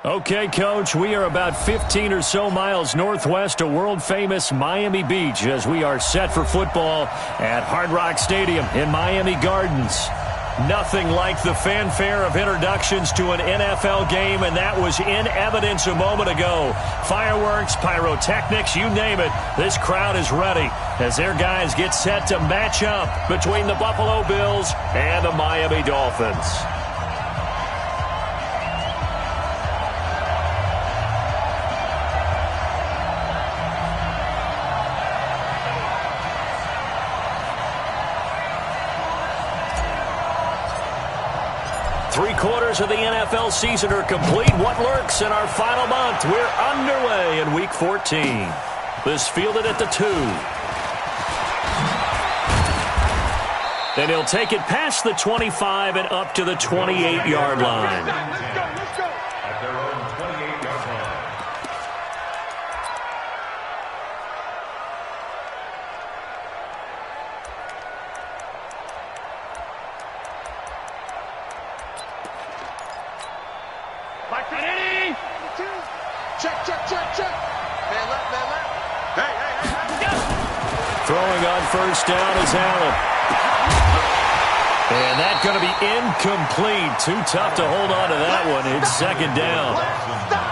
Okay, Coach, we are about 15 or so miles northwest of world-famous Miami Beach as we are set for football at Hard Rock Stadium in Miami Gardens. Nothing like the fanfare of introductions to an NFL game, and that was in evidence a moment ago. Fireworks, pyrotechnics, you name it, this crowd is ready as their guys get set to match up between the Buffalo Bills and the Miami Dolphins. Three-quarters of the NFL season are complete. What lurks in our final month? We're underway in Week 14. This fielded at the 2. And he'll take it past the 25 and up to the 28-yard line. Let's go. At their own 28-yard line. Check. Man left. Hey. Throwing on first down is Allen. And that's going to be incomplete. Too tough to hold on to that one. It's second down.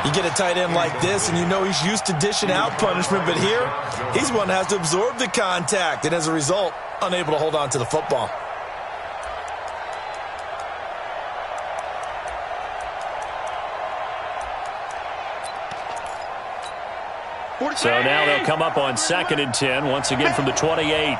You get a tight end like this, and you know he's used to dishing out punishment, but here, he's one that has to absorb the contact, and as a result, unable to hold on to the football. So now they'll come up on 2nd and 10, once again from the 28.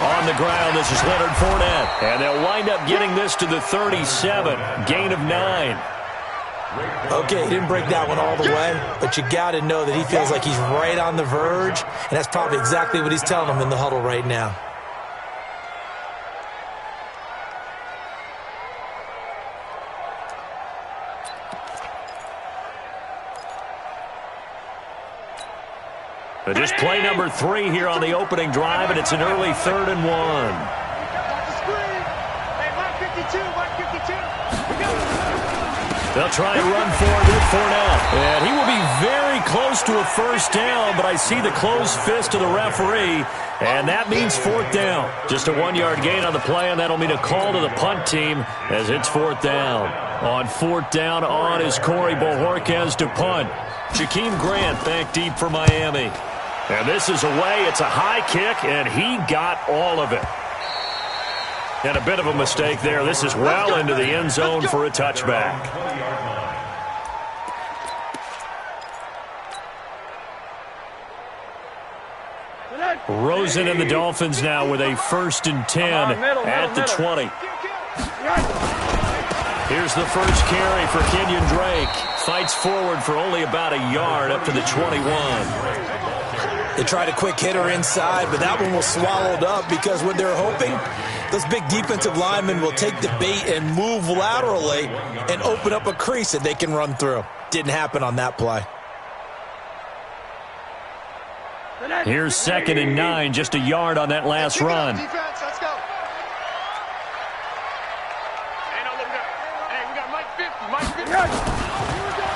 On the ground, this is Leonard Fournette. And they'll wind up getting this to the 37, gain of 9. Okay, he didn't break that one all the way, but you got to know that he feels like he's right on the verge, and that's probably exactly what he's telling them in the huddle right now. But just play number 3 here on the opening drive, and it's an early 3rd and 1. They'll try and run for it with Fournette. And he will be very close to a first down, but I see the closed fist of the referee, and that means 4th down. Just a 1-yard gain on the play, and that'll mean a call to the punt team as it's 4th down. On 4th down on is Corey Bojorquez to punt. Jakeem Grant back deep for Miami. And this is away. It's a high kick, and he got all of it. And a bit of a mistake there. This is well into the end zone for a touchback. Rosen and the Dolphins now with a 1st and 10 at the 20. Here's the first carry for Kenyon Drake. Fights forward for only about a yard up to the 21. They tried a quick hitter inside, but that one was swallowed up because what they're hoping, those big defensive linemen will take the bait and move laterally and open up a crease that they can run through. Didn't happen on that play. Here's 2nd and 9, just a yard on that last run.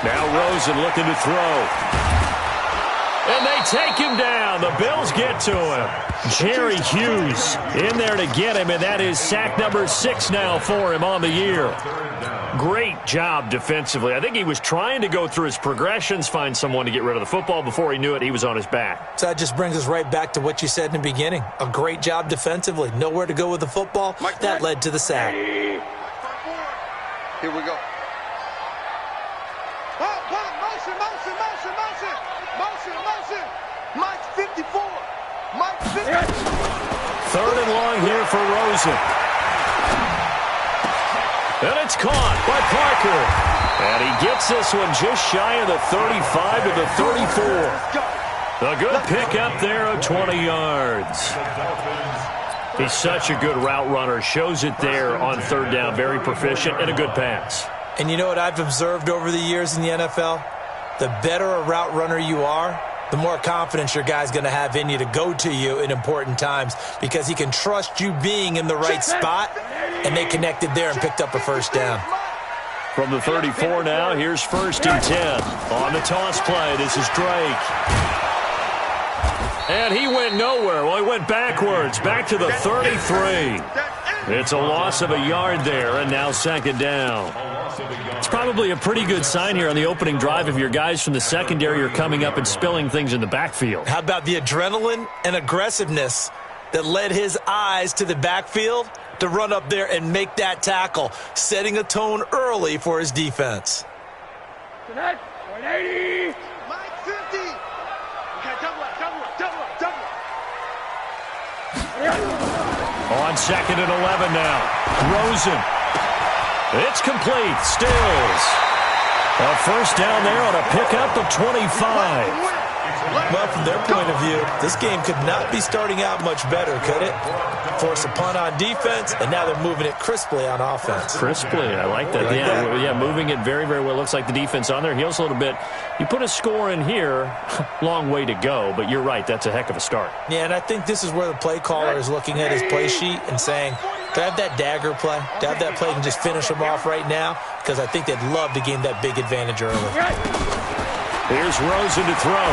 Now Rosen looking to throw. And they take him down. The Bills get to him. Jerry Hughes in there to get him, and that is sack number 6 now for him on the year. Great job defensively. I think he was trying to go through his progressions, find someone to get rid of the football. Before he knew it, he was on his back. So that just brings us right back to what you said in the beginning. A great job defensively. Nowhere to go with the football. That led to the sack. Here we go. Motion. Mike's 54. Mike's 50. 3rd and long here for Rosen. And it's caught by Parker. And he gets this one just shy of the 35 to the 34. A good pickup there of 20 yards. He's such a good route runner. Shows it there on third down. Very proficient and a good pass. And you know what I've observed over the years in the NFL? The better a route runner you are, the more confidence your guy's going to have in you to go to you in important times because he can trust you being in the right spot, and they connected there and picked up a first down. From the 34 now, here's 1st and 10. On the toss play, this is Drake. And he went nowhere. Well, he went backwards, back to the 33. It's a loss of a yard there, and now 2nd down. It's probably a pretty good sign here on the opening drive if your guys from the secondary are coming up and spilling things in the backfield. How about the adrenaline and aggressiveness that led his eyes to the backfield to run up there and make that tackle, setting a tone early for his defense. 180. Mike 50. Okay, double up. On 2nd and 11 now. Rosen. It's complete. Stills. A first down there on a pickup of 25. Well, from their point of view, this game could not be starting out much better, could it? Force a punt on defense, and now they're moving it crisply on offense. Crisply, I like that. Yeah, moving it very, very well. Looks like the defense on there heals a little bit. You put a score in here, long way to go, but you're right, that's a heck of a start. Yeah, and I think this is where the play caller is looking at his play sheet and saying, do I have that dagger play? Do I have that play and just finish them off right now? Because I think they'd love to gain that big advantage early. Here's Rosen to throw.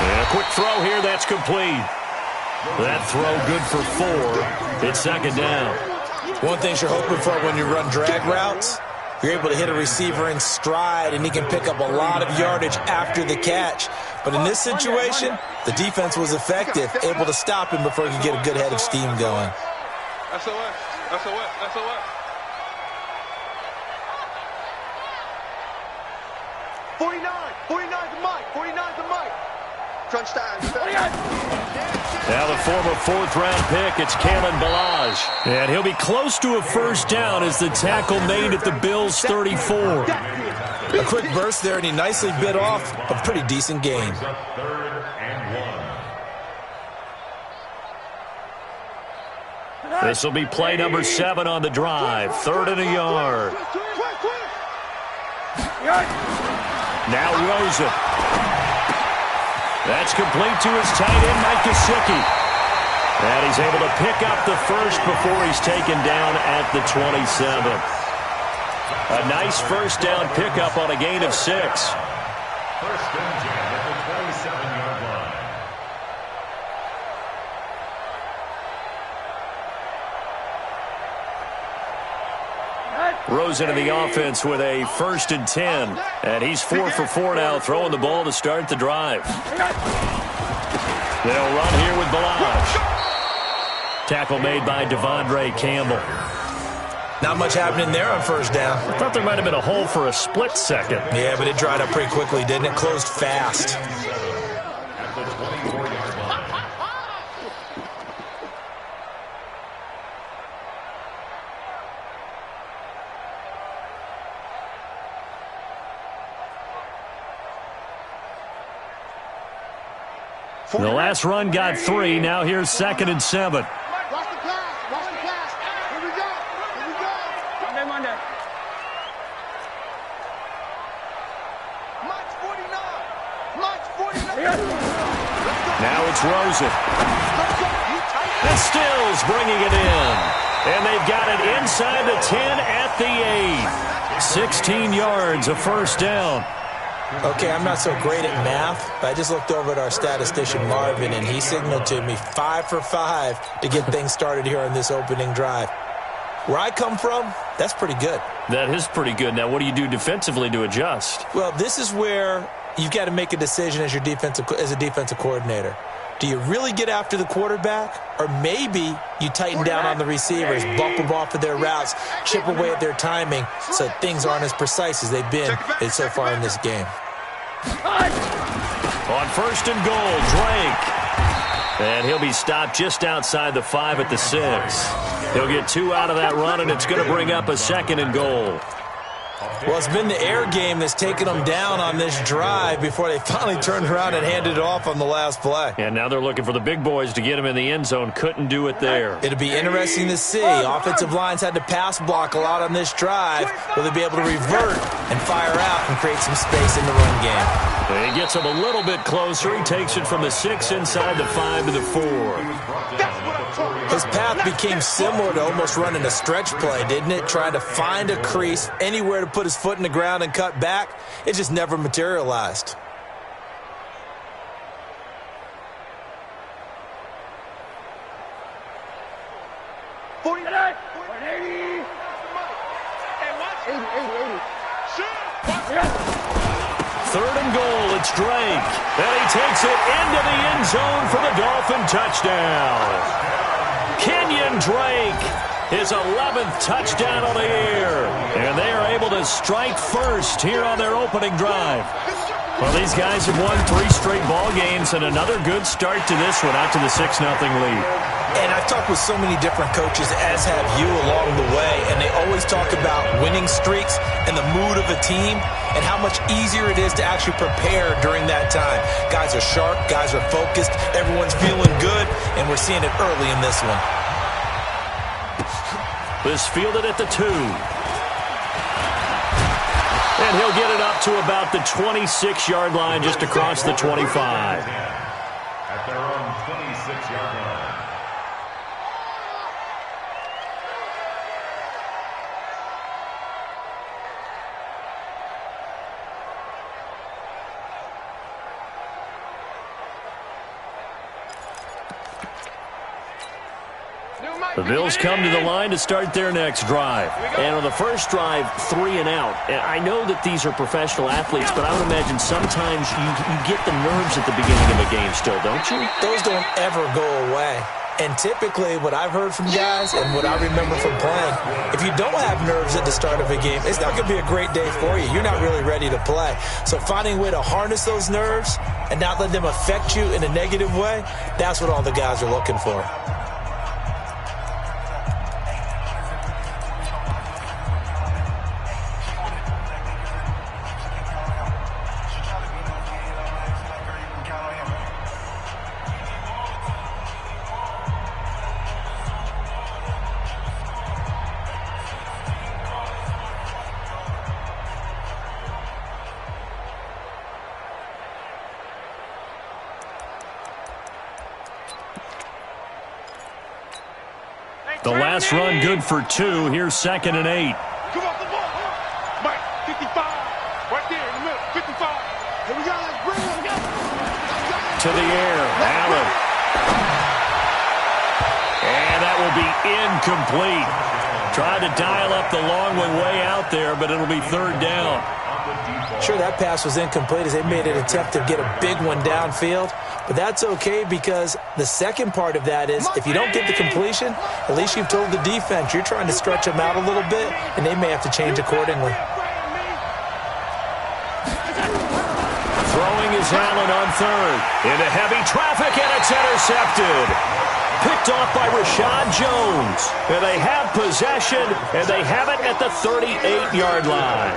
And a quick throw here, that's complete. That throw good for 4. It's 2nd down. One thing you're hoping for when you run drag routes, you're able to hit a receiver in stride, and he can pick up a lot of yardage after the catch. But in this situation, the defense was effective, able to stop him before he could get a good head of steam going. SOS. 49 to Mike. Crunch time. Now the former 4th-round pick, it's Kalen Ballage. And he'll be close to a first down as the tackle made at the Bills' 34. A quick burst there, and he nicely bit off a pretty decent gain. 3rd and 1. This will be play number 7 on the drive. 3rd and a yard. Now Rosen. That's complete to his tight end, Mike Gesicki. And he's able to pick up the first before he's taken down at the 27. A nice first down pickup on a gain of 6. 1st and 10 at the 27-yard line. Rosen in the offense with a 1st and 10. And he's 4 for 4 now, throwing the ball to start the drive. They'll run here with Ballage. Tackle made by Devondre Campbell. Not much happening there on first down. I thought there might have been a hole for a split second. Yeah, but it dried up pretty quickly, didn't it? Closed fast. At the 24-yard line. The last run got 3. Now here's 2nd and 7. Watch the pass. Here we go. Monday. Mike's 49. Now it's Rosen. And Stills bringing it in. And they've got it inside the 10 at the 8. 16 yards, a first down. Okay, I'm not so great at math, but I just looked over at our statistician, Marvin, and he signaled to me 5 for 5 to get things started here on this opening drive. Where I come from, that's pretty good. That is pretty good. Now, what do you do defensively to adjust? Well, this is where you've got to make a decision as a defensive coordinator. Do you really get after the quarterback, or maybe you tighten down on the receivers, bump them off of their routes, chip away at their timing so things aren't as precise as they've been so far in this game? On 1st and goal, Drake. And he'll be stopped just outside the 5 at the 6. He'll get 2 out of that run, and it's going to bring up a 2nd and goal. Well, it's been the air game that's taken them down on this drive before they finally turned around and handed it off on the last play. And now they're looking for the big boys to get him in the end zone. Couldn't do it there. It'll be interesting to see. Offensive lines had to pass block a lot on this drive. Will they be able to revert and fire out and create some space in the run game? He gets him a little bit closer. He takes it from the 6 inside the 5 to the 4. His path became similar to almost running a stretch play, didn't it? Trying to find a crease, anywhere to put his foot in the ground and cut back. It just never materialized. Third and goal, it's Drake. And he takes it into the end zone for the Dolphin touchdown. Kenyon Drake, his 11th touchdown on the year. And they are able to strike first here on their opening drive. Well, these guys have won 3 straight ball games and another good start to this one out to the 6-0 lead. And I've talked with so many different coaches, as have you, along the way, and they always talk about winning streaks and the mood of a team and how much easier it is to actually prepare during that time. Guys are sharp, guys are focused, everyone's feeling good, and we're seeing it early in this one. This fielded at the 2. And he'll get it up to about the 26-yard line, just across the 25. At their own 26-yard line. The Bills come to the line to start their next drive. And on the first drive, 3 and out. And I know that these are professional athletes, but I would imagine sometimes you get the nerves at the beginning of a game still, don't you? Those don't ever go away. And typically what I've heard from guys and what I remember from playing, if you don't have nerves at the start of a game, it's not going to be a great day for you. You're not really ready to play. So finding a way to harness those nerves and not let them affect you in a negative way, that's what all the guys are looking for. The last run good for 2. Here's 2nd and 8. Come off the ball. Mike, 55. Right there in the middle. 55. Here we go. Let's bring him. To the air. Allen. And that will be incomplete. Tried to dial up the long one way out there, but it'll be 3rd down. Sure, that pass was incomplete as they made an attempt to get a big one downfield. But that's okay because the second part of that is if you don't get the completion, at least you've told the defense you're trying to stretch them out a little bit, and they may have to change accordingly. Throwing is Allen on 3rd. Into heavy traffic, and it's intercepted. Picked off by Rashad Jones. And they have possession, and they have it at the 38-yard line.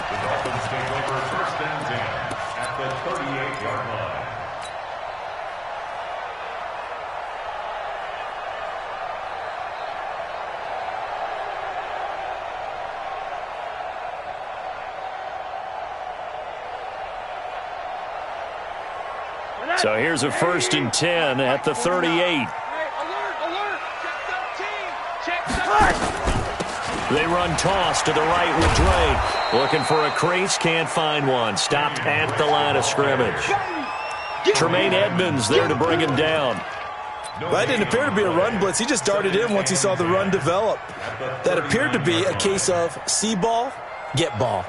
The Dolphins take over 1st and 10 at the 38-yard line. So here's a 1st and 10 at the 38. Alert, alert. Check 13. They run toss to the right with Drake. Looking for a crease, can't find one. Stopped at the line of scrimmage. Tremaine Edmonds there to bring him down. That didn't appear to be a run blitz. He just darted in once he saw the run develop. That appeared to be a case of see ball, get ball.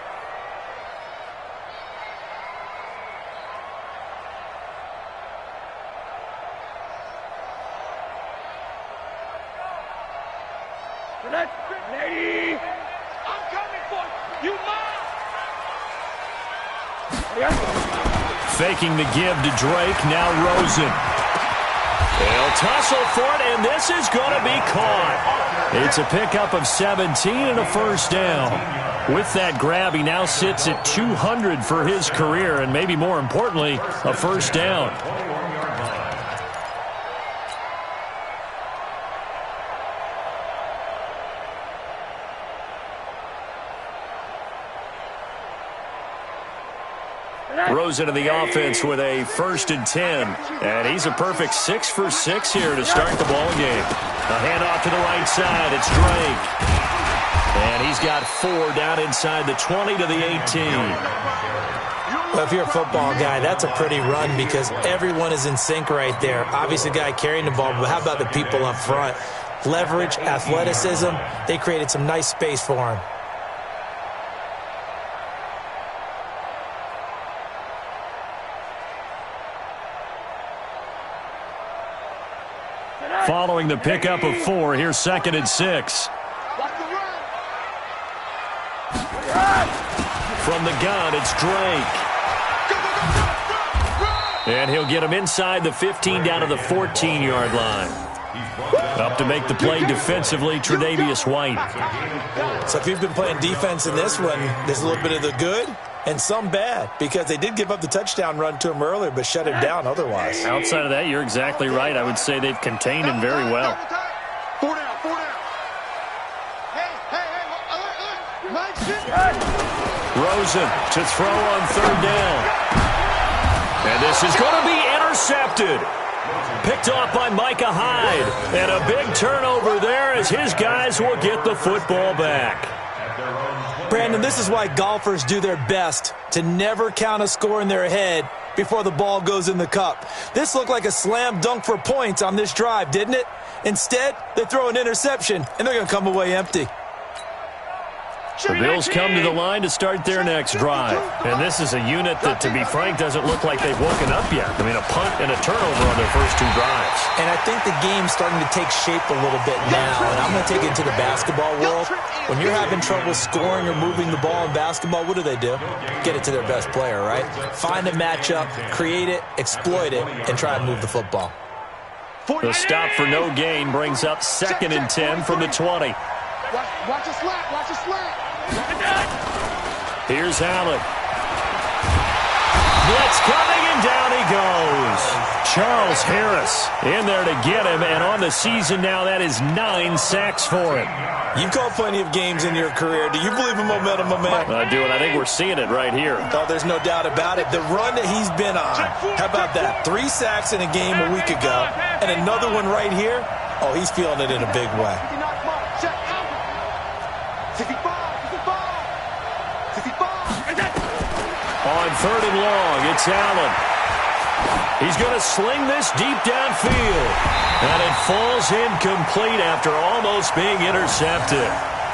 Lady, I'm coming for you. You Faking the give to Drake, now Rosen. They'll tussle for it, and this is going to be caught. It's a pickup of 17 and a 1st down. With that grab, he now sits at 200 for his career, and maybe more importantly, a first down. Rosen in the offense with a 1st and 10. And he's a perfect 6 for 6 here to start the ball game. A handoff to the right side. It's Drake. And he's got 4 down inside the 20 to the 18. Well, if you're a football guy, that's a pretty run because everyone is in sync right there. Obviously, the guy carrying the ball, but how about the people up front? Leverage, athleticism, they created some nice space for him. Following the pickup of 4, here's 2nd and 6. From the gun, it's Drake. And he'll get him inside the 15 down to the 14-yard line. Up to make the play defensively, Tre'Davious White. So if you've been playing defense in this one, there's a little bit of the good and some bad because they did give up the touchdown run to him earlier but shut him down otherwise. Outside of that, you're exactly right. I would say they've contained him very well. 4 down, 4 down. Hey. Rosen to throw on 3rd down. And this is going to be intercepted. Picked off by Micah Hyde. And a big turnover there as his guys will get the football back. Brandon, this is why golfers do their best to never count a score in their head before the ball goes in the cup. This looked like a slam dunk for points on this drive, didn't it? Instead, they throw an interception, and they're going to come away empty. The Bills come to the line to start their next drive. And this is a unit that, to be frank, doesn't look like they've woken up yet. I mean, a punt and a turnover on their first 2 drives. And I think the game's starting to take shape a little bit now. And I'm going to take it to the basketball world. When you're having trouble scoring or moving the ball in basketball, what do? Get it to their best player, right? Find a matchup, create it, exploit it, and try and move the football. The stop for no gain brings up 2nd and 10 from the 20. Watch a slant, watch a slant. Here's Allen. Blitz coming, and down he goes. Charles Harris in there to get him, and on the season now, that is 9 sacks for him. You've called plenty of games in your career. Do you believe in momentum, my man? I do, and I think we're seeing it right here. Oh, there's no doubt about it. The run that he's been on, how about that? 3 sacks in a game a week ago, and another one right here. Oh, he's feeling it in a big way. 65. On 3rd and long, it's Allen. He's going to sling this deep downfield. And it falls incomplete after almost being intercepted.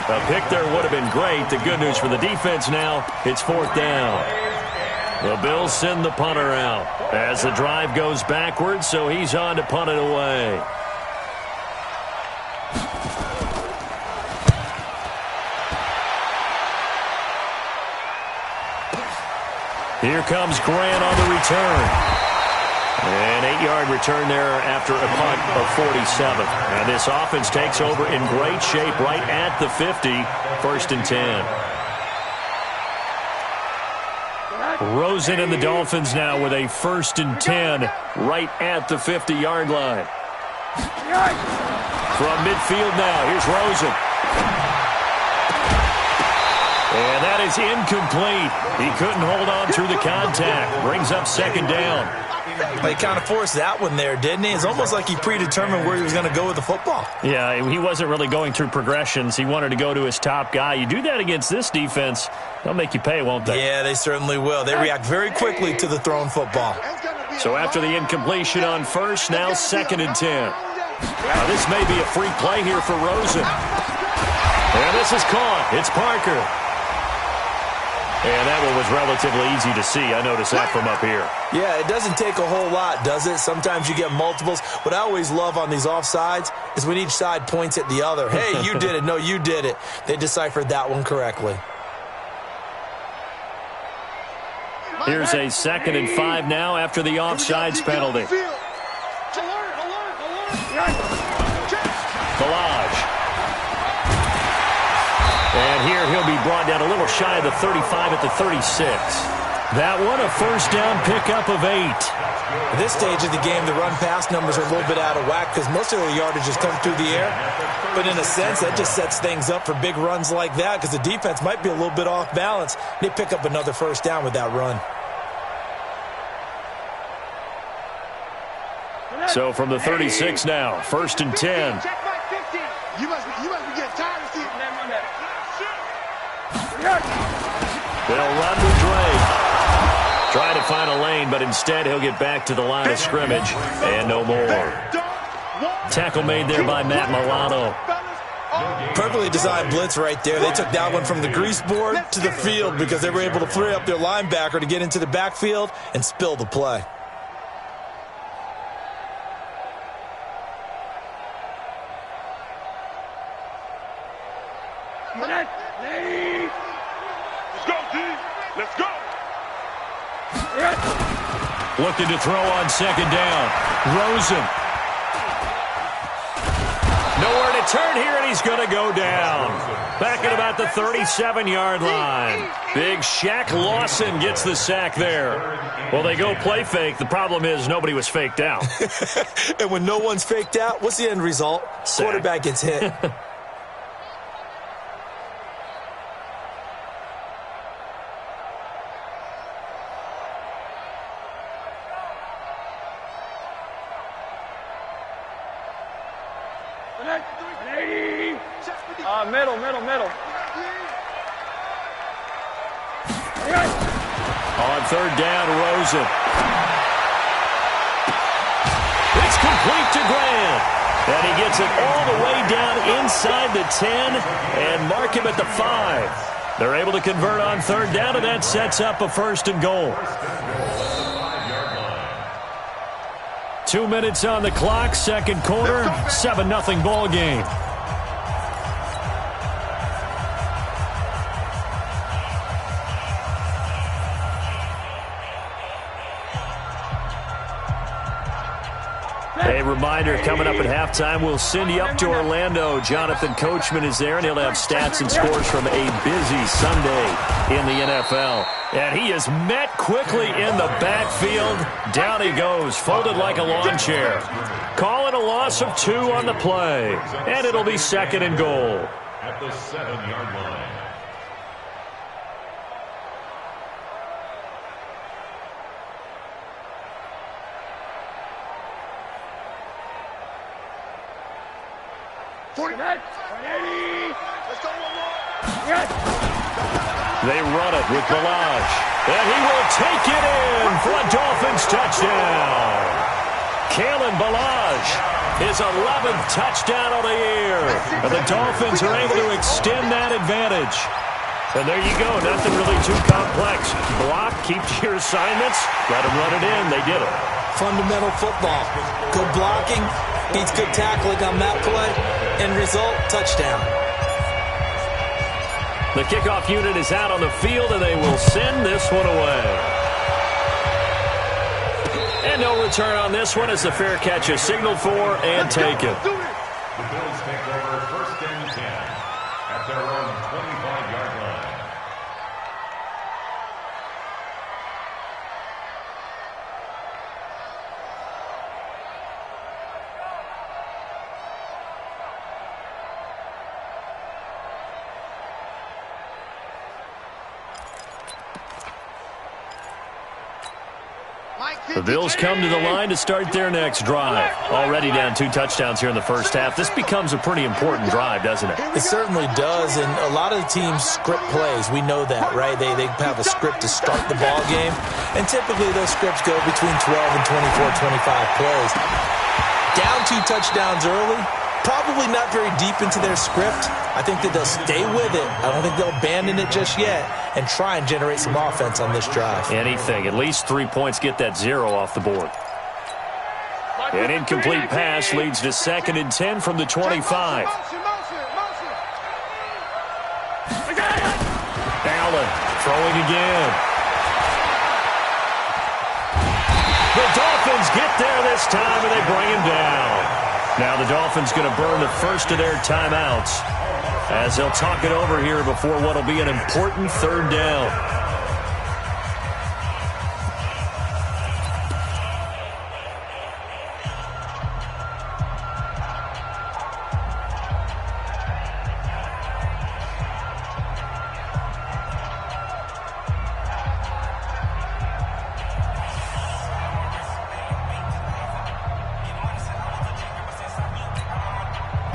A pick there would have been great. The good news for the defense now, it's 4th down. The Bills send the punter out as the drive goes backwards, so he's on to punt it away. Here comes Grant on the return. An 8-yard return there after a punt of 47. And this offense takes over in great shape right at the 50, 1st and 10. Rosen and the Dolphins now with a 1st and 10 right at the 50-yard line. From midfield now, here's Rosen. And that is incomplete. He couldn't hold on through the contact. Brings up 2nd down. He kind of forced that one there, didn't he? It's almost like he predetermined where he was going to go with the football. Yeah, he wasn't really going through progressions. He wanted to go to his top guy. You do that against this defense, they'll make you pay, won't they? Yeah, they certainly will. They react very quickly to the thrown football. So after the incompletion on 1st, now 2nd and 10. Now this may be a free play here for Rosen. And this is caught. It's Parker. And that one was relatively easy to see. I noticed that from up here. Yeah, it doesn't take a whole lot, does it? Sometimes you get multiples. What I always love on these offsides is when each side points at the other. Hey, you did it. No, you did it. They deciphered that one correctly. Here's a 2nd and 5 now after the offsides penalty. Balaj. And here here, he'll be brought down a little shy of the 35 at the 36. That one, a first down pickup of 8. At this stage of the game, the run-pass numbers are a little bit out of whack because most of their yardage has come through the air. But in a sense, that just sets things up for big runs like that because the defense might be a little bit off balance. They pick up another first down with that run. So from the 36 now, first and 10. You must be getting tired of seeing that run that. They'll run with Drake. Try to find a lane, but instead he'll get back to the line of scrimmage and no more. Tackle made there by Matt Milano. Perfectly designed blitz right there. They took that one from the grease board to the field because they were able to free up their linebacker to get into the backfield and spill the play. Let's go, D. Let's go. Looking to throw on second down. Rosen. Nowhere to turn here, and he's going to go down. Back at about the 37-yard line. Big Shaq Lawson gets the sack there. Well, they go play fake. The problem is nobody was faked out. And when no one's faked out, what's the end result? Sack. Quarterback gets hit. Middle. On third down, Rosen. It's complete to Grant. And he gets it all the way down inside the 10 and mark him at the 5. They're able to convert on third down, and that sets up a first and goal. 2 minutes on the clock, second quarter, 7-0 ball game. A reminder, coming up at halftime, we'll send you up to Orlando. Jonathan Coachman is there, and he'll have stats and scores from a busy Sunday in the NFL. And he is met quickly in the backfield. Down he goes, folded like a lawn chair. Calling a loss of 2 on the play. And it'll be second and goal. At the 7-yard line. They run it with Balaj. And he will take it in for a Dolphins touchdown. Kalen Balaj, his 11th touchdown of the year. And the Dolphins are able to extend that advantage. And there you go. Nothing really too complex. Block, keep to your assignments, let them run it in. They did it. Fundamental football. Good blocking beats good tackling on that play. End result, touchdown. The kickoff unit is out on the field, and they will send this one away. And no return on this one as the fair catch is signaled for and taken. The Bills take over first and 10 at their own 25-yard line. The Bills come to the line to start their next drive. Already down 2 touchdowns here in the first half. This becomes a pretty important drive, doesn't it? It certainly does, and a lot of the teams script plays. We know that, right? They have a script to start the ball game, and typically those scripts go between 12 and 24, 25 plays. Down 2 touchdowns early, probably not very deep into their script. I think that they'll stay with it. I don't think they'll abandon it just yet and try and generate some offense on this drive. Anything. At least 3 points, get that 0 off the board. An incomplete pass leads to second and 10 from the 25. Allen throwing again. The Dolphins get there this time, and they bring him down. Now the Dolphins going to burn the first of their timeouts. as they'll talk it over here before what will be an important third down.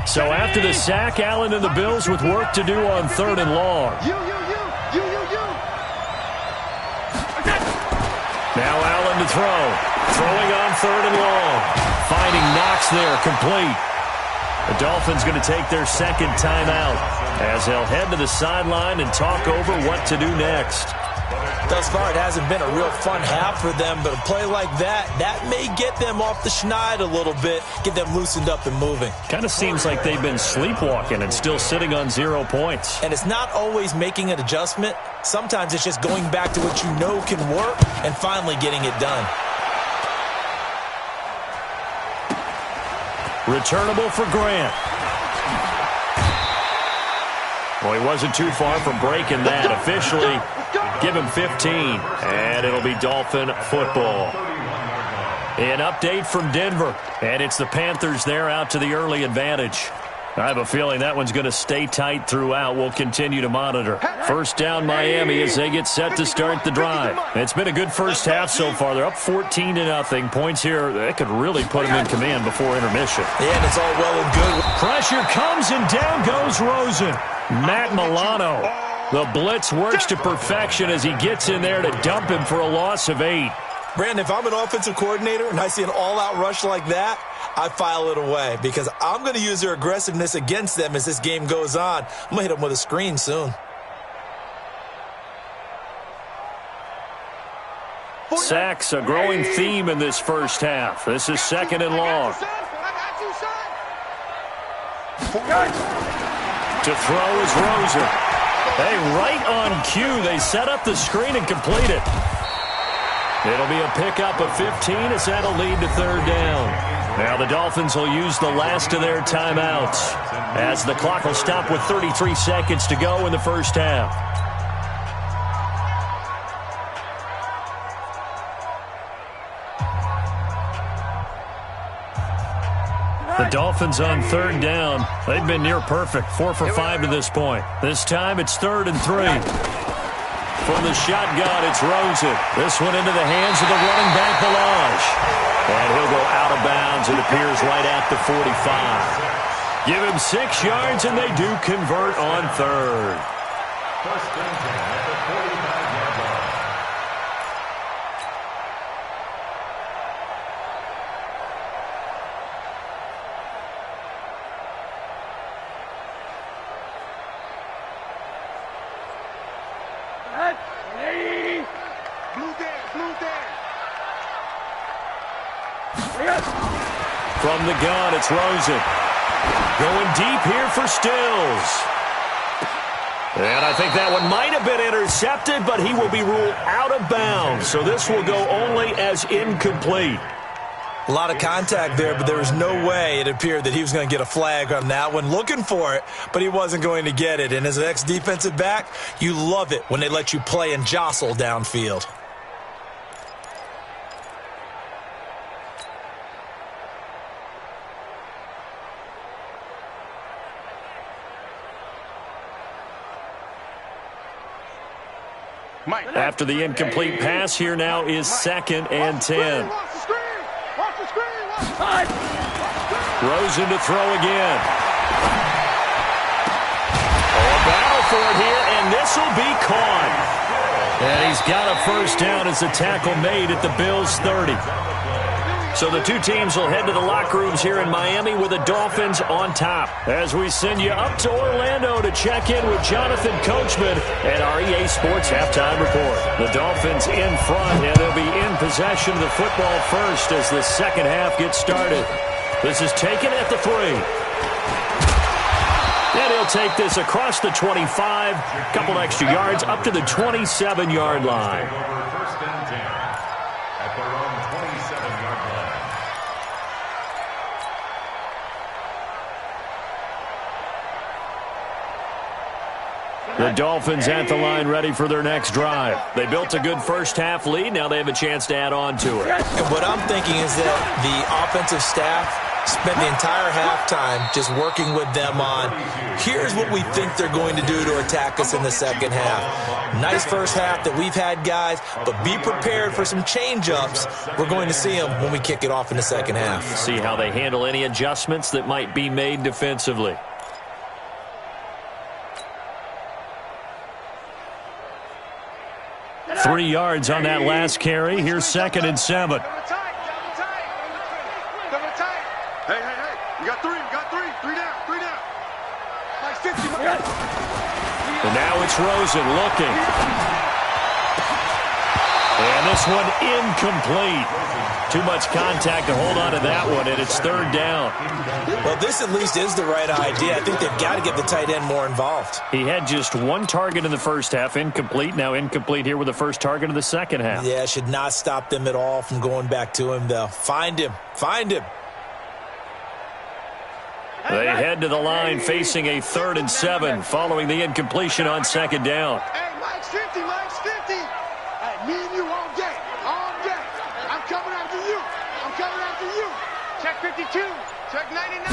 So after the sack, Allen and the Bills with work to do on third and long. Now Allen to throw. Throwing on third and long. Finding Knox there, complete. The Dolphins going to take their second timeout as they'll head to the sideline and talk over what to do next. Thus far, it hasn't been a real fun half for them, but a play like that may get them off the schneid a little bit, get them loosened up and moving. Kind of seems like they've been sleepwalking and still sitting on 0 points. And it's not always making an adjustment. Sometimes it's just going back to what you know can work and finally getting it done. Returnable for Grant. Well, he wasn't too far from breaking that. Officially, give him 15, and it'll be Dolphin football. An update from Denver, and it's the Panthers there out to the early advantage. I have a feeling that one's going to stay tight throughout. We'll continue to monitor. First down, Miami, as they get set to start the drive. It's been a good first half so far. They're up 14-0. Points here, that could really put them in command before intermission. Yeah, and it's all well and good. Pressure comes, and down goes Rosen. Matt Milano. The blitz works to perfection as he gets in there to dump him for a loss of 8. Brandon, if I'm an offensive coordinator and I see an all-out rush like that, I file it away because I'm going to use their aggressiveness against them as this game goes on. I'm going to hit them with a screen soon. Sacks, a growing theme in this first half. This is second and long. To throw is Rosen. Hey, right on cue, they set up the screen and complete it. It'll be a pickup of 15 as that'll lead to third down. Now the Dolphins will use the last of their timeouts as the clock will stop with 33 seconds to go in the first half. The Dolphins on third down. They've been near perfect, 4 for 5 to this point. This time it's 3rd and 3. From the shotgun, it's Rosen. This one into the hands of the running back, Balaj. And he'll go out of bounds. It appears right at the 45. Give him 6 yards, and they do convert on third. First and 10 at the 45-yard line. From the gun, it's Rosen. Going deep here for Stills. And I think that one might have been intercepted, but he will be ruled out of bounds. So this will go only as incomplete. A lot of contact there, but there was no way it appeared that he was going to get a flag on that one. Looking for it, but he wasn't going to get it. And as an ex-defensive back, you love it when they let you play and jostle downfield. After the incomplete pass, here now is 2nd and 10. Rosen to throw again. A battle for it here, and this will be caught. And he's got a first down as the tackle made at the Bills' 30. So the two teams will head to the locker rooms here in Miami with the Dolphins on top. As we send you up to Orlando to check in with Jonathan Coachman and our EA Sports Halftime Report. The Dolphins in front, and they'll be in possession of the football first as the second half gets started. This is taken at the 3. And he'll take this across the 25, couple extra yards up to the 27-yard line. First and 10 at their own 27-yard line. The Dolphins at the line ready for their next drive. They built a good first-half lead. Now they have a chance to add on to it. And what I'm thinking is that the offensive staff spent the entire halftime just working with them on, here's what we think they're going to do to attack us in the second half. Nice first half that we've had, guys, but be prepared for some change-ups. We're going to see them when we kick it off in the second half. See how they handle any adjustments that might be made defensively. Three yards on that last carry. Here's 2nd and 7. Hey. You got three. Three down. Like 50. And now it's Rosen looking. And this one incomplete. Too much contact to hold on to that one, and it's 3rd down. Well, this at least is the right idea. I think they've got to get the tight end more involved. He had just one target in the first half, incomplete. Now incomplete here with the first target of the second half. Yeah, should not stop them at all from going back to him, though. Find him. They head to the line facing a 3rd and 7 following the incompletion on 2nd down. Hey, Mike's 50. Hey, me and you all day. I'm coming after you. Check 52. Check 99.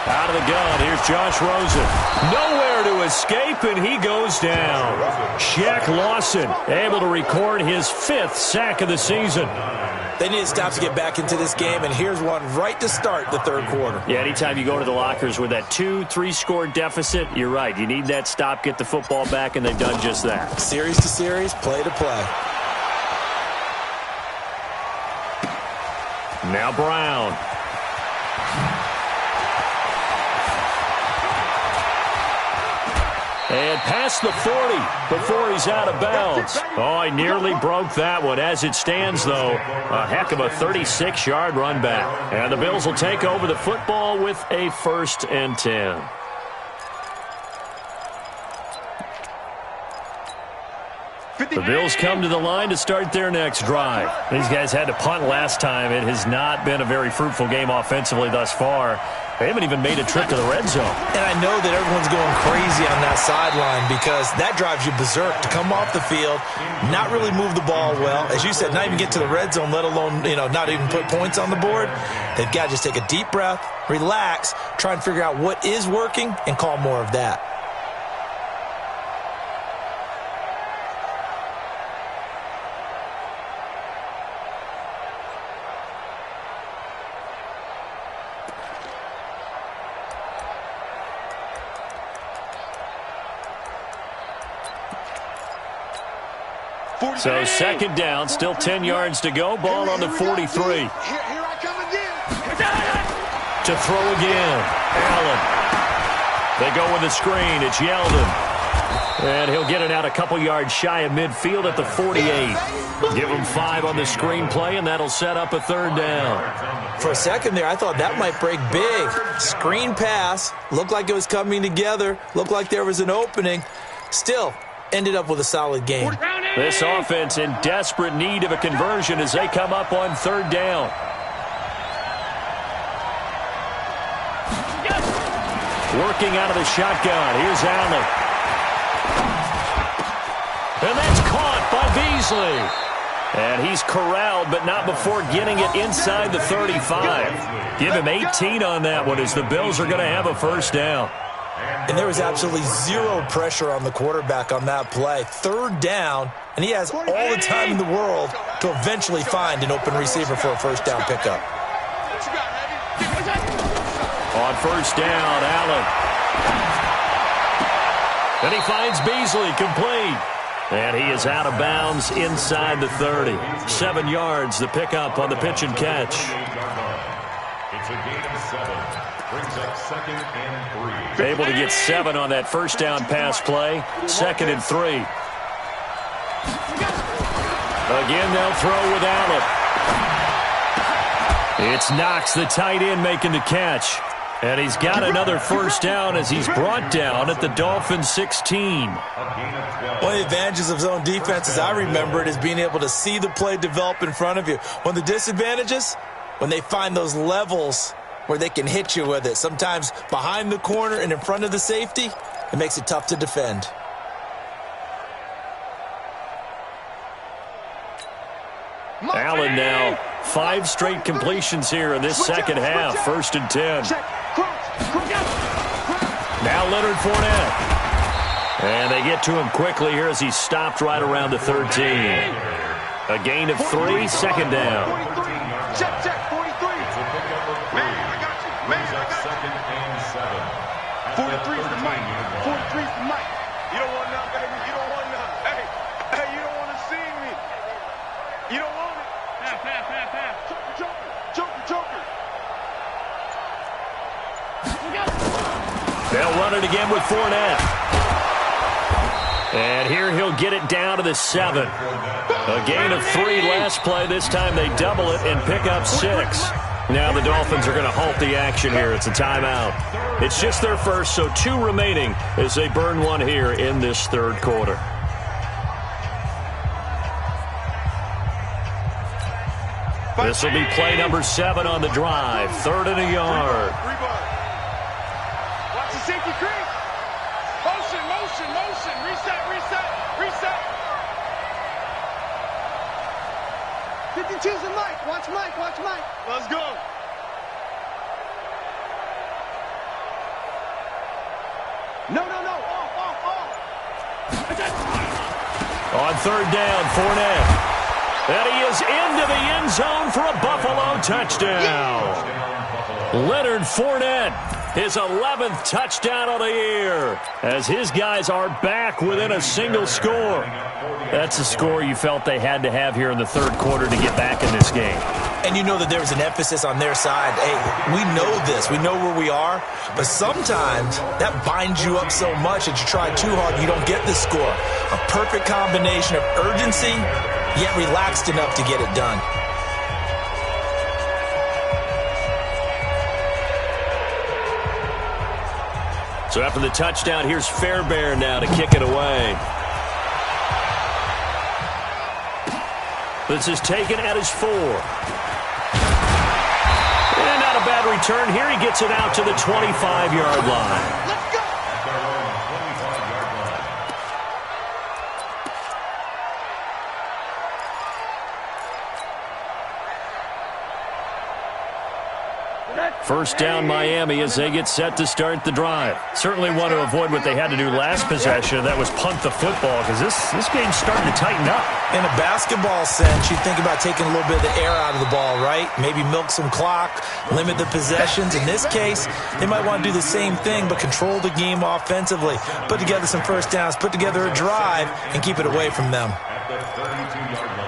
Out of the gun, here's Josh Rosen. Nowhere to escape, and he goes down. Shaq Lawson able to record his 5th sack of the season. They need to stop to get back into this game, and here's one right to start the third quarter. Yeah, anytime you go to the lockers with that 2-3 score deficit, you're right. You need that stop, get the football back, and they've done just that. Series to series, play to play. Now Brown. And past the 40 before he's out of bounds. Oh, he nearly broke that one. As it stands, though, a heck of a 36-yard run back. And the Bills will take over the football with a 1st and 10. The Bills come to the line to start their next drive. These guys had to punt last time. It has not been a very fruitful game offensively thus far. They haven't even made a trip to the red zone. And I know that everyone's going crazy on that sideline because that drives you berserk to come off the field, not really move the ball well. As you said, not even get to the red zone, let alone, not even put points on the board. They've got to just take a deep breath, relax, try and figure out what is working, and call more of that. So 2nd down, still 10 yards to go. Ball on the 43. Here I come again. To throw again. Allen. They go with the screen. It's Yeldon. And he'll get it out a couple yards shy of midfield at the 48. Give him 5 on the screen play, and that'll set up a 3rd down. For a second there, I thought that might break big. Screen pass. Looked like it was coming together. Looked like there was an opening. Still, ended up with a solid game. This offense in desperate need of a conversion as they come up on 3rd down. Working out of the shotgun. Here's Allen. And that's caught by Beasley. And he's corralled, but not before getting it inside the 35. Give him 18 on that one as the Bills are going to have a 1st down. And there was absolutely zero pressure on the quarterback on that play. 3rd down, and he has all the time in the world to eventually find an open receiver for a 1st down pickup. On 1st down, Allen. And he finds Beasley complete. And he is out of bounds inside the 30. 7 yards, the pickup on the pitch and catch. It's a gain of 7. Brings up 2nd and 3. Able to get 7 on that 1st down pass play. 2nd and 3. Again, they'll throw with Allen. It's Knox, the tight end, making the catch. And he's got another 1st down as he's brought down at the Dolphins 16. One of the advantages of zone defense, as I remember it, is being able to see the play develop in front of you. One of the disadvantages, when they find those levels where they can hit you with it, sometimes behind the corner and in front of the safety, It makes it tough to defend. Allen now, 5 straight completions here in this second half. 1st and 10. Now Leonard Fournette. And they get to him quickly here as he's stopped right around the 13. A gain of 3, 2nd down. 43. Check, 43. Man, I got you. Man, I got you. 2nd and 7. 43's the mic. 43's the mic. You don't want none, baby. You don't want none. Hey, you don't want to see me. You don't want it. Pass. Joker. They'll run it again with Fournette. And here he'll get it down to the 7. A gain of 3 last play. This time they double it and pick up 6. Now the Dolphins are going to halt the action here. It's a timeout. It's just their first, so 2 remaining as they burn one here in this 3rd quarter. This will be play number 7 on the drive. 3rd and a yard. Watch the safety creep. Motion. Reset. 52's the mic. Watch Mike. Let's go. No. Off. On 3rd down, Fournette. And he is into the end zone for a Buffalo touchdown. Leonard Fournette, his 11th touchdown of the year, as his guys are back within a single score. That's a score you felt they had to have here in the 3rd quarter to get back in this game. And you know that there was an emphasis on their side. Hey, we know this. We know where we are. But sometimes that binds you up so much that you try too hard and you don't get the score. A perfect combination of urgency, yet relaxed enough to get it done. So after the touchdown, here's Fairbairn now to kick it away. This is taken at his 4. And not a bad return here. He gets it out to the 25-yard line. Let's go. First down Miami as they get set to start the drive. Certainly want to avoid what they had to do last possession. That was punt the football because this game's starting to tighten up. In a basketball sense, you think about taking a little bit of the air out of the ball, right? Maybe milk some clock, limit the possessions. In this case, they might want to do the same thing but control the game offensively. Put together some first downs, put together a drive, and keep it away from them. At the 32-yard line.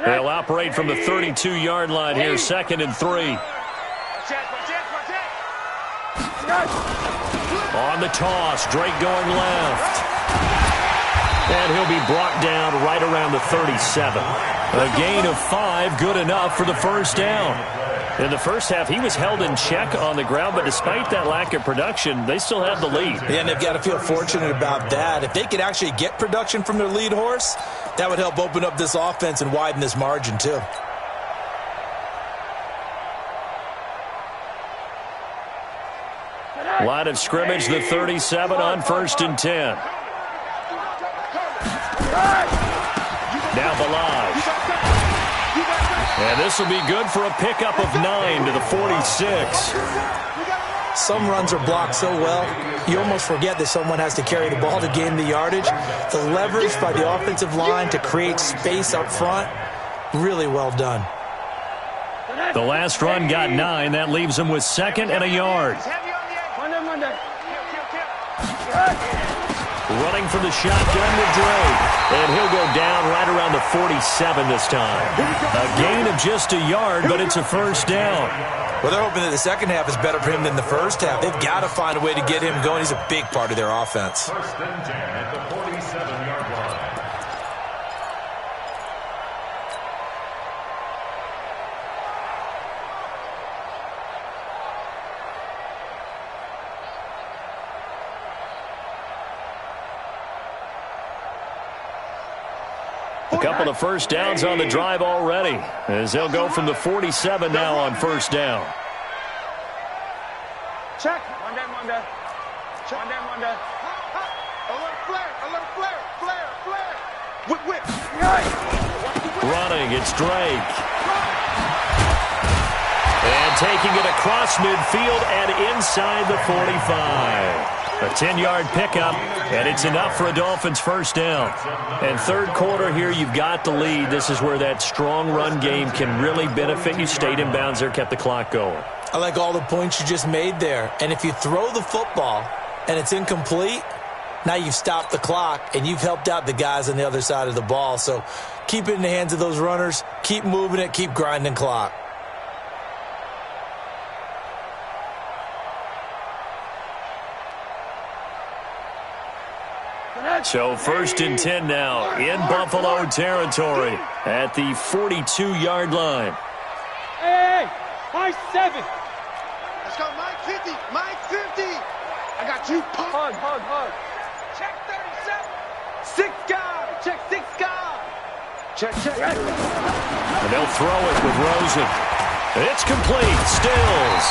They'll operate from the 32-yard line here, 2nd and 3. On the toss, Drake going left. And he'll be brought down right around the 37. A gain of 5, good enough for the first down. In the first half, he was held in check on the ground, but despite that lack of production, they still have the lead. Yeah, and they've got to feel fortunate about that. If they could actually get production from their lead horse, that would help open up this offense and widen this margin, too. Line of scrimmage, the 37 on 1st and 10. Now Balaj. And this will be good for a pickup of 9 to the 46. Some runs are blocked so well, you almost forget that someone has to carry the ball to gain the yardage. The leverage by the offensive line to create space up front, really well done. The last run got 9. That leaves him with 2nd and a yard. Running from the shotgun with Drake. And he'll go down right around the 47 this time. A gain of just a yard, but it's a first down. Well, they're hoping that the second half is better for him than the first half. They've got to find a way to get him going. He's a big part of their offense. 1st and 10 at the 47-yard line. couple of first downs on the drive already, as they'll go from the 47 now on first down. Check. One down. One down. A little flare. Whip. Running, it's Drake. And taking it across midfield and inside the 45. A 10-yard pickup, and it's enough for a Dolphins first down. And third quarter here, you've got the lead. This is where that strong run game can really benefit you. Stayed in bounds there, kept the clock going. I like all the points you just made there. And if you throw the football and it's incomplete, now you've stopped the clock and you've helped out the guys on the other side of the ball. So keep it in the hands of those runners. Keep moving it. Keep grinding clock. So first and 10 now in Buffalo territory at the 42-yard line. Hey, Mike 7. Let's go, Mike 50. Mike 50. I got you. Hug. Check 37. 6 guys. Check 6 guys. Check. And they'll throw it with Rosen. It's complete. Stills.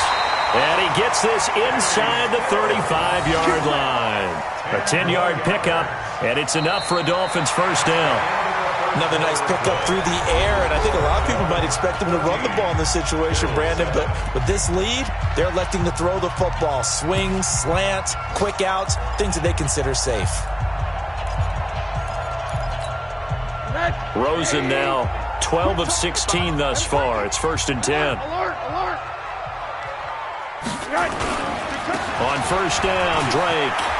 And he gets this inside the 35-yard line. A 10-yard pickup, and it's enough for a Dolphins first down. Another nice pickup through the air, and I think a lot of people might expect him to run the ball in this situation, Brandon, but with this lead, they're electing to throw the football. Swings, slants, quick outs, things that they consider safe. Rosen now 12 of 16 thus far. It's first and 10. Alert. On first down, Drake.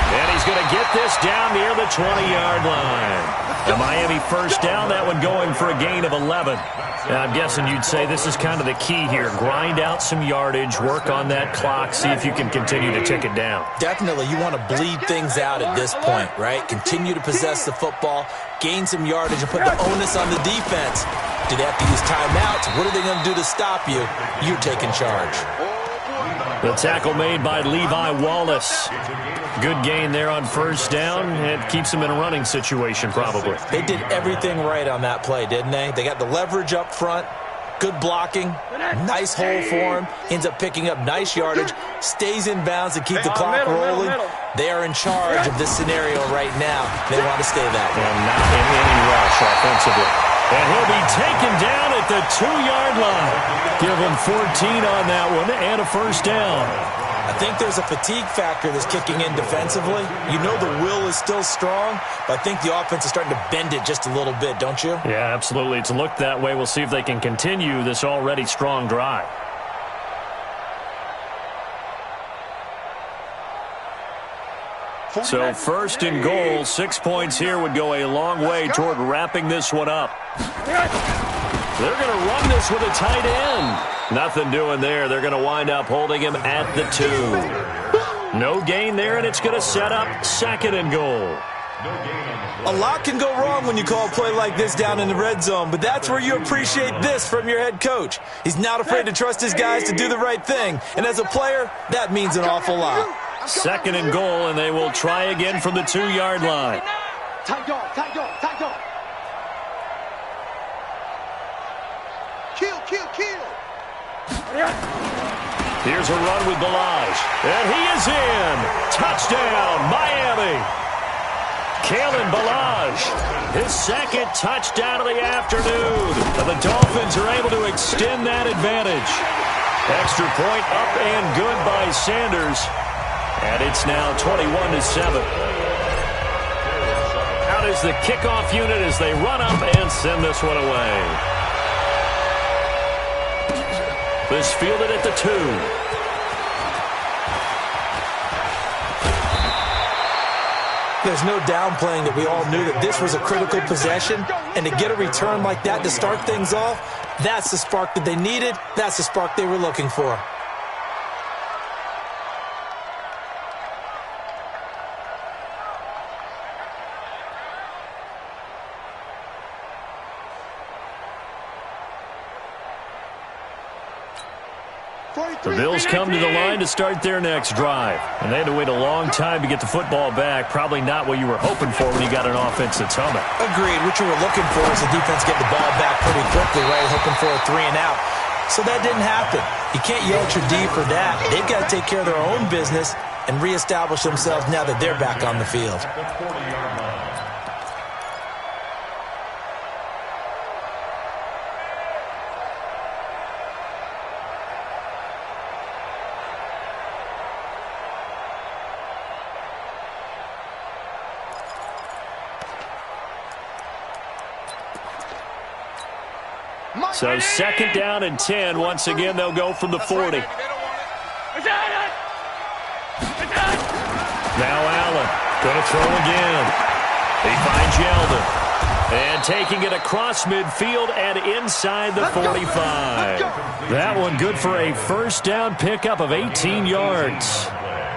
And he's going to get this down near the 20-yard line. The Miami first down, that one going for a gain of 11. And I'm guessing you'd say this is kind of the key here. Grind out some yardage, work on that clock, see if you can continue to tick it down. Definitely, you want to bleed things out at this point, right? Continue to possess the football, gain some yardage, and put the onus on the defense. Do they have to use timeouts? What are they going to do to stop you? You're taking charge. The tackle made by Levi Wallace. Good gain there on first down. It keeps them in a running situation, probably. They did everything right on that play, didn't they? They got the leverage up front, good blocking, nice hole for him, ends up picking up nice yardage, stays in bounds to keep the clock rolling. They are in charge of this scenario right now. They want to stay that way. And not in any rush offensively. And he'll be taken down at the 2-yard line. Give him 14 on that one and a first down. I think there's a fatigue factor that's kicking in defensively. You know the will is still strong, but I think the offense is starting to bend it just a little bit, don't you? Yeah, absolutely. It's looked that way. We'll see if they can continue this already strong drive. So first and goal, 6 points here would go a long way toward wrapping this one up. They're going to run this with a tight end. Nothing doing there. They're going to wind up holding him at the 2. No gain there, and it's going to set up second and goal. A lot can go wrong when you call a play like this down in the red zone, but that's where you appreciate this from your head coach. He's not afraid to trust his guys to do the right thing, and as a player, that means an awful lot. Second and goal, and they will try again from the 2-yard line. Tight dog. Kill. Here's a run with Balaj, and he is in. Touchdown, Miami. Kalen Balaj, his second touchdown of the afternoon. And the Dolphins are able to extend that advantage. Extra point up and good by Sanders. And it's now 21-7. Out is the kickoff unit as they run up and send this one away. This fielded at the 2. There's no downplaying that we all knew that this was a critical possession, and to get a return like that to start things off, that's the spark that they needed. That's the spark they were looking for. The Bills come to the line to start their next drive. And they had to wait a long time to get the football back. Probably not what you were hoping for when you got an offense that's humming. Agreed. What you were looking for is the defense get the ball back pretty quickly, right? Hoping for a 3 and out. So that didn't happen. You can't yell at your D for that. They've got to take care of their own business and reestablish themselves now that they're back on the field. So 2nd down and 10. Once again, they'll go from the 40. Now Allen going to throw again. He finds Yeldon. And taking it across midfield and inside the 45. That one good for a first down pickup of 18 yards.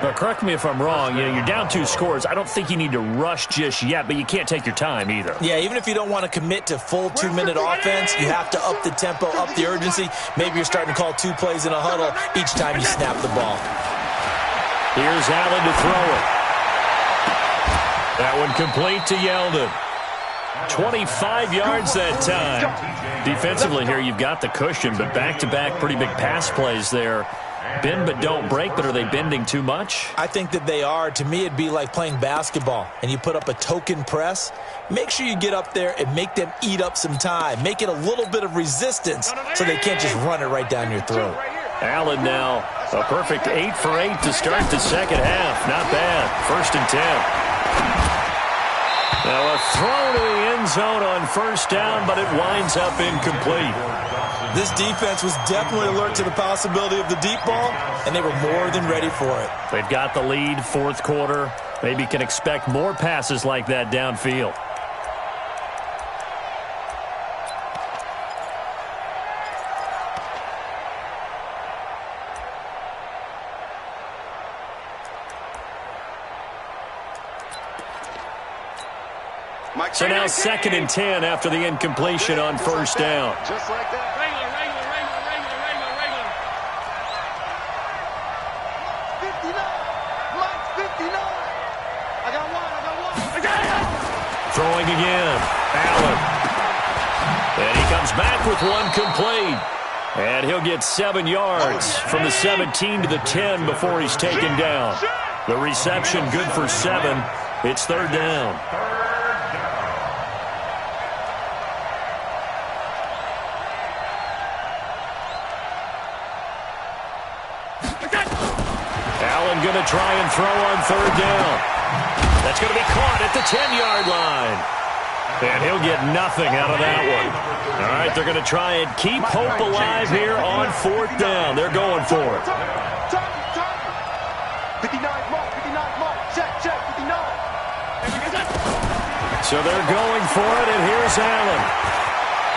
But correct me if I'm wrong, you're down 2 scores. I don't think you need to rush just yet, but you can't take your time either. Yeah, even if you don't want to commit to full 2-minute offense, you have to up the tempo, up the urgency. Maybe you're starting to call 2 plays in a huddle each time you snap the ball. Here's Allen to throw it. That one complete to Yeldon. 25 yards that time. Defensively here, you've got the cushion, but back-to-back pretty big pass plays there. Bend but don't break, but are they bending too much? I think that they are. To me, it'd be like playing basketball, and you put up a token press. Make sure you get up there and make them eat up some time. Make it a little bit of resistance so they can't just run it right down your throat. Allen now, a perfect 8 for 8 to start the second half. Not bad. 1st and 10. Now a throw to the end zone on 1st down, but it winds up incomplete. This defense was definitely alert to the possibility of the deep ball, and they were more than ready for it. They've got the lead, 4th quarter. Maybe can expect more passes like that downfield. So now 2nd and 10 after the incompletion on 1st down. Just like that. Regular. 59. Mike's 59. I got one. Throwing again. Allen. And he comes back with one complete. And he'll get 7 yards from the 17 to the 10 before he's taken down. The reception good for 7. It's 3rd down. Allen going to try and throw on 3rd down. That's going to be caught at the 10-yard line. And he'll get nothing out of that one. All right, they're going to try and keep hope alive here on 4th down. They're going for it. 59 mark, check, 59. So they're going for it, and here's Allen.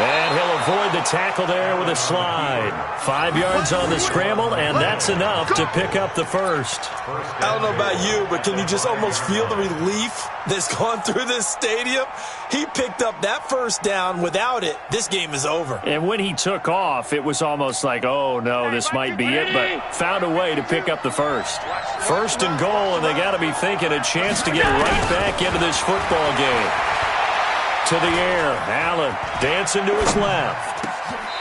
And he'll avoid the tackle there with a slide. 5 yards on the scramble, and that's enough to pick up the first. I don't know about you, but can you just almost feel the relief that's gone through this stadium? He picked up that first down. Without it, this game is over. And when he took off, it was almost like, oh, no, this might be it, but found a way to pick up the first. 1st and goal, and they got to be thinking a chance to get right back into this football game. To the air, Allen dancing to his left.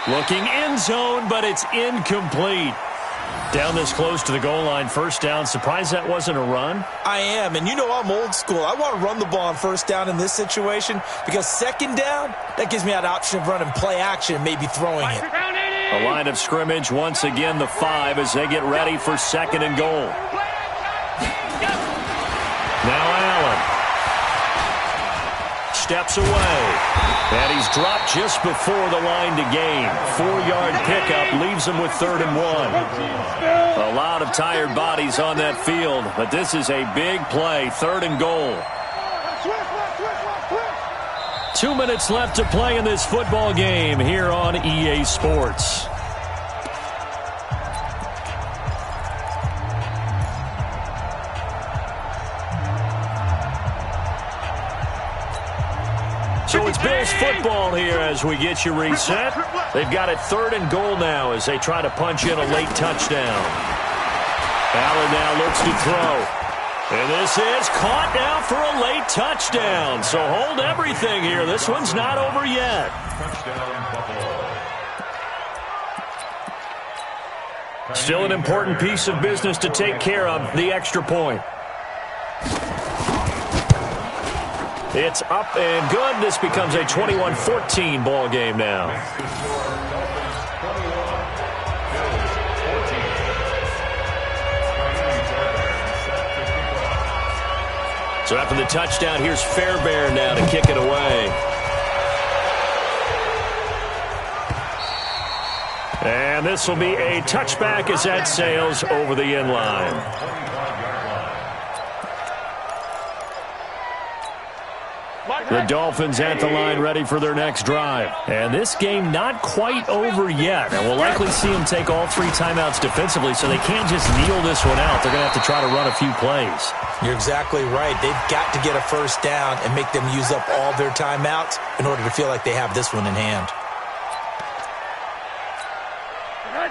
Looking end zone, but it's incomplete. Down this close to the goal line, 1st down. Surprised that wasn't a run? I am, and you know I'm old school. I want to run the ball on 1st down in this situation because 2nd down, that gives me that option of running play action and maybe throwing it. A line of scrimmage, once again the 5 as they get ready for 2nd and goal. Now Allen steps away, and he's dropped just before the line to gain. 4-yard pickup leaves him with 3rd and 1. A lot of tired bodies on that field, but this is a big play. 3rd and goal. 2 minutes left to play in this football game here on EA Sports. So it's Bills football here as we get you reset. They've got it 3rd and goal now as they try to punch in a late touchdown. Allen now looks to throw. And this is caught now for a late touchdown. So hold everything here. This one's not over yet. Still an important piece of business to take care of, the extra point. It's up and good. This becomes a 21-14 ball game now. So after the touchdown, here's Fairbairn now to kick it away. And this will be a touchback as that sails over the end line. The Dolphins at the line ready for their next drive. And this game not quite over yet. And we'll likely see them take all 3 timeouts defensively, so they can't just kneel this one out. They're going to have to try to run a few plays. You're exactly right. They've got to get a first down and make them use up all their timeouts in order to feel like they have this one in hand.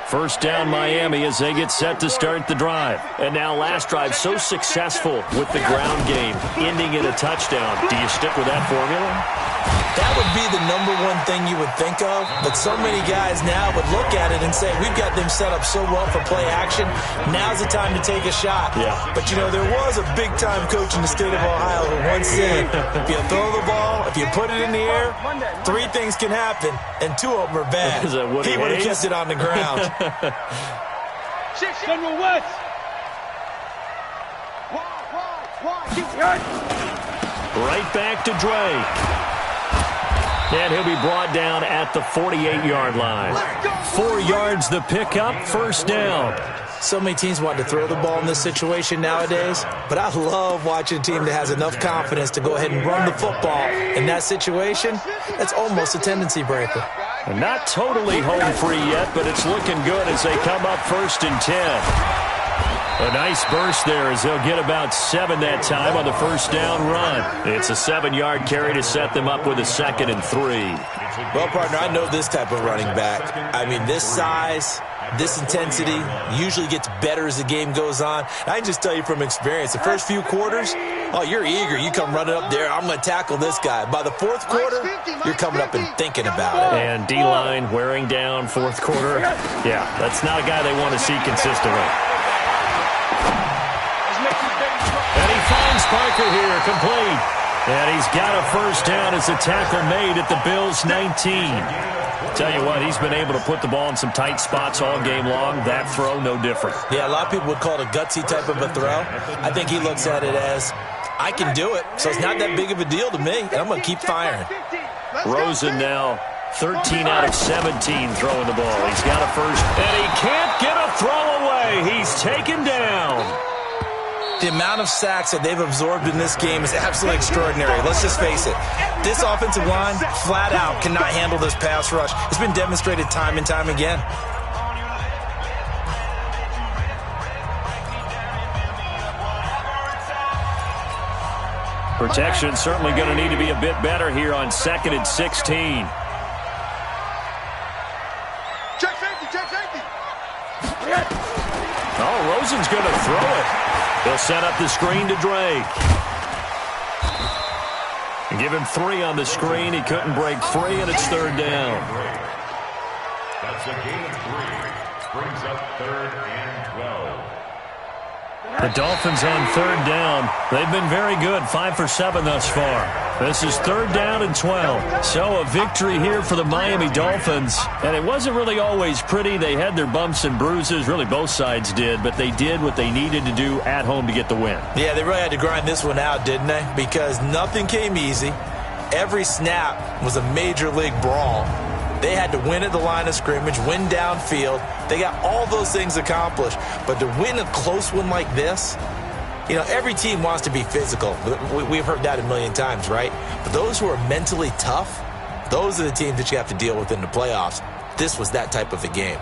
First down Miami as they get set to start the drive. And now last drive so successful with the ground game, ending in a touchdown. Do you stick with that formula? That would be the #1 thing you would think of, but so many guys now would look at it and say, we've got them set up so well for play action, now's the time to take a shot. Yeah. But, you know, there was a big-time coach in the state of Ohio who once said, if you throw the ball, if you put it in the air, 3 things can happen, and 2 of them are bad. He would have kept it on the ground. General West. Right back to Drake. And he'll be brought down at the 48-yard line. 4 yards the pickup, first down. So many teams want to throw the ball in this situation nowadays, but I love watching a team that has enough confidence to go ahead and run the football. In that situation, that's almost a tendency breaker. And not totally home free yet, but it's looking good as they come up 1st and 10. A nice burst there as they'll get about 7 that time on the first down run. It's a 7-yard carry to set them up with a 2nd and 3. Well, partner, I know this type of running back. I mean, this size, this intensity usually gets better as the game goes on. And I can just tell you from experience, the first few quarters, oh, you're eager. You come running up there, I'm going to tackle this guy. By the 4th quarter, you're coming up and thinking about it. And D-line wearing down 4th quarter. Yeah, that's not a guy they want to see consistently. And he finds Parker here, complete. And he's got a first down as the tackle made at the Bills' 19. Tell you what, he's been able to put the ball in some tight spots all game long. That throw, no different. Yeah, a lot of people would call it a gutsy type of a throw. I think he looks at it as, I can do it, so it's not that big of a deal to me, and I'm going to keep firing. Rosen now 13 out of 17 throwing the ball. He's got a first, and he can't get a throw away. He's taken down. The amount of sacks that they've absorbed in this game is absolutely extraordinary. Let's just face it. This offensive line, flat out, cannot handle this pass rush. It's been demonstrated time and time again. Protection certainly going to need to be a bit better here on 2nd and 16. Check safety. Oh, Rosen's going to throw it. They'll set up the screen to Drake. And give him 3 on the screen. He couldn't break free, and it's 3rd down. That's a gain of 3. Brings up 3rd and 12. The Dolphins on 3rd down. They've been very good, 5 for 7 thus far. This is 3rd down and 12. So a victory here for the Miami Dolphins. And it wasn't really always pretty. They had their bumps and bruises. Really, both sides did. But they did what they needed to do at home to get the win. Yeah, they really had to grind this one out, didn't they? Because nothing came easy. Every snap was a major league brawl. They had to win at the line of scrimmage, win downfield. They got all those things accomplished. But to win a close one like this, you know, every team wants to be physical. We've heard that a million times, right? But those who are mentally tough, those are the teams that you have to deal with in the playoffs. This was that type of a game.